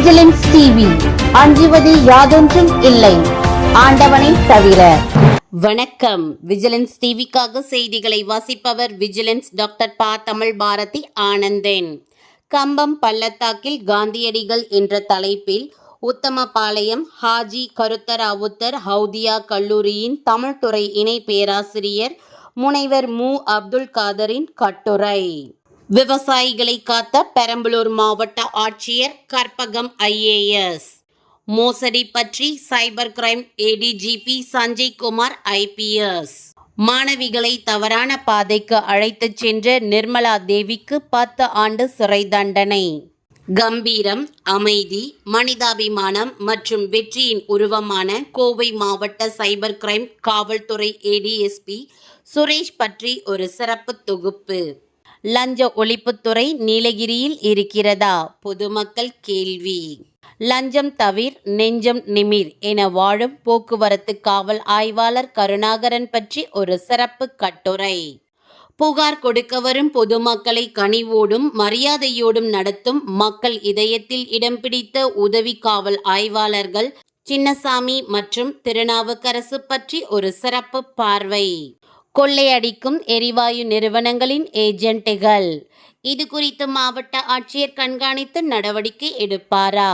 Vigilance TV, அஞ்சுவது யாதொன்றும் இல்லை ஆண்டவனை தவிர. வணக்கம். விஜிலன்ஸ் டிவிக்காக செய்திகளை வாசிப்பவர் விஜிலன்ஸ் டாக்டர் பா. தமிழ் பாரதி ஆனந்தன். கம்பம் பள்ளத்தாக்கில் காந்தியடிகள் என்ற தலைப்பில் உத்தமபாளையம் ஹாஜி கருத்தராவுத்தர் ஹவுதியா கல்லூரியின் தமிழ்துறை இணை பேராசிரியர் முனைவர் மு. அப்துல் காதரின் கட்டுரை. விவசாயிகளை காத்த பெரம்பலூர் மாவட்ட ஆட்சியர் கற்பகம் IAS. மோசடி பற்றி cyber crime ADGP Sanjay Kumar IPS. மாணவிகளை தவறான பாதைக்கு அழைத்துச் சென்ற நிர்மலா தேவிக்கு 10 ஆண்டு சிறை தண்டனை. கம்பீரம், அமைதி, மனிதாபிமானம் மற்றும் வெற்றியின் உருவமான கோவை மாவட்ட சைபர் கிரைம் காவல்துறை ADSP சுரேஷ் பற்றி ஒரு சிறப்பு தொகுப்பு. லஞ்ச ஒழிப்புத்துறை நீலகிரியில் இருக்கிறதா? பொதுமக்கள் கேள்வி. லஞ்சம் தவிர் நெஞ்சம் நிமிர் என வாழும் போக்குவரத்து காவல் ஆய்வாளர் கருணாகரன் பற்றி ஒரு சிறப்பு கட்டுரை. புகார் கொடுக்க வரும் பொதுமக்களை கனிவோடும் மரியாதையோடும் நடத்தும் மக்கள் இதயத்தில் இடம் பிடித்த உதவி காவல் ஆய்வாளர்கள் சின்னசாமி மற்றும் திருநாவுக்கரசு பற்றி ஒரு சிறப்பு பார்வை. கொள்ளையடிக்கும் எரிவாயு நிறுவனங்களின் ஏஜென்ட்டுகள். இது குறித்து மாவட்ட ஆட்சியர் கண்காணித்து நடவடிக்கை எடுப்பாரா?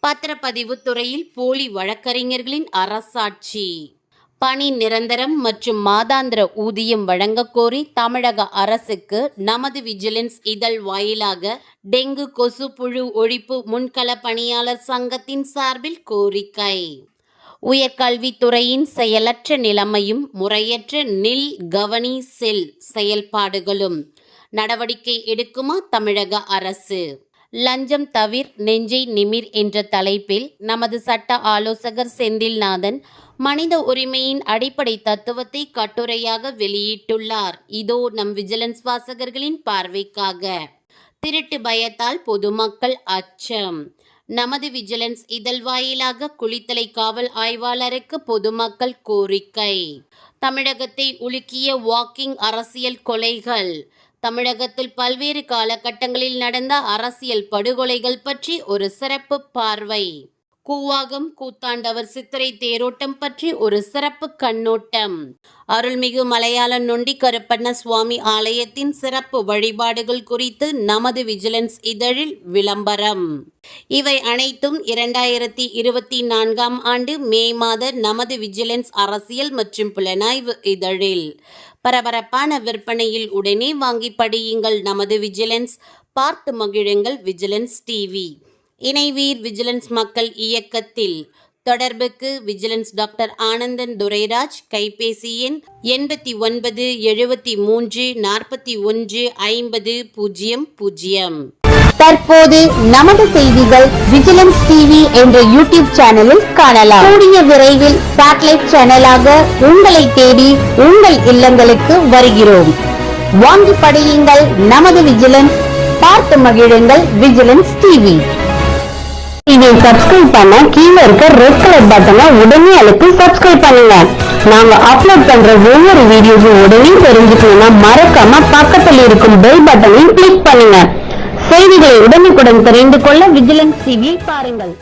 பத்திரப்பதிவு துறையில் போலி வழக்கறிஞர்களின் அரசாட்சி. பணி நிரந்தரம் மற்றும் மாதாந்திர ஊதியம் வழங்கக் கோரி தமிழக அரசுக்கு நமது விஜிலன்ஸ் இதழ் வாயிலாக டெங்கு கொசு புழு ஒழிப்பு முன்கள பணியாளர் சங்கத்தின் சார்பில் கோரிக்கை. உயர்கல்வித்துறையின் செயலற்ற நிலைமையும் முறையற்ற நில் கவனி செல் செயல்பாடுகளும் நடவடிக்கை எடுக்குமா தமிழக அரசு? லஞ்சம் தவிர் நெஞ்சை நிமிர் என்ற தலைப்பில் நமது சட்ட ஆலோசகர் செந்தில்நாதன் மனித உரிமையின் அடிப்படை தத்துவத்தை கட்டுரையாக வெளியிட்டுள்ளார். இதோ நம் விஜிலன்ஸ் வாசகர்களின் பார்வைக்காக. திருட்டு பயத்தால் பொதுமக்கள் அச்சம். நமது விஜிலன்ஸ் இதழ் வாயிலாக குளித்தலை காவல் ஆய்வாளருக்கு பொதுமக்கள் கோரிக்கை. தமிழகத்தை உலுக்கிய வாக்கிங் அரசியல் கொலைகள். தமிழகத்தில் பல்வேறு காலகட்டங்களில் நடந்த அரசியல் படுகொலைகள் பற்றி ஒரு சிறப்பு பார்வை. கூவாகம் கூத்தாண்டவர் சித்திரை தேரோட்டம் பற்றி ஒரு சிறப்பு கண்ணோட்டம். அருள்மிகு மலையாள நொண்டி கருப்பண்ண சுவாமி ஆலயத்தின் சிறப்பு வழிபாடுகள் குறித்து நமது விஜிலன்ஸ் இதழில் விளம்பரம். இவை அனைத்தும் 2024 ஆண்டு மே மாத நமது விஜிலன்ஸ் அரசியல் மற்றும் புலனாய்வு இதழில். பரபரப்பான விற்பனையில் உடனே வாங்கி படியுங்கள் நமது விஜிலன்ஸ். பார்த்து மகிழுங்கள் விஜிலன்ஸ் டிவி. இணைவீர் விஜிலன்ஸ் மக்கள் இயக்கத்தில். தொடர்புக்கு விஜிலன்ஸ் டாக்டர் ஆனந்தன் துரைராஜ். கைபேசி எண் 89 73 41 50 00. தற்போது நமது செய்திகள் விஜிலன்ஸ் டிவி என்ற யூடியூப் சேனலில் காணலாம். கூடிய விரைவில் சேட்டலைட் சேனலாக உங்களை தேடி உங்கள் இல்லங்களுக்கு வருகிறோம். வாங்கி படியுங்கள் நமது விஜிலன்ஸ். பார்த்து மகிழுங்கள் விஜிலன்ஸ் டிவி. இதை சப்ஸ்கிரைப் பண்ண கீழே இருக்க ரெட் கலர் பட்டனை உடனே அழுத்தி சப்ஸ்கிரைப் பண்ணுங்க. நாங்க அப்லோட் பண்ற ஒவ்வொரு வீடியோவும் உடனே தெரிஞ்சுக்கணும்னா மறக்காம பக்கத்தில் இருக்கும் பெல் பட்டனையும் கிளிக் பண்ணுங்க. செய்திகளை உடனுக்குடன் தெரிந்து கொள்ள விஜிலன்ஸ் டிவியை பாருங்கள்.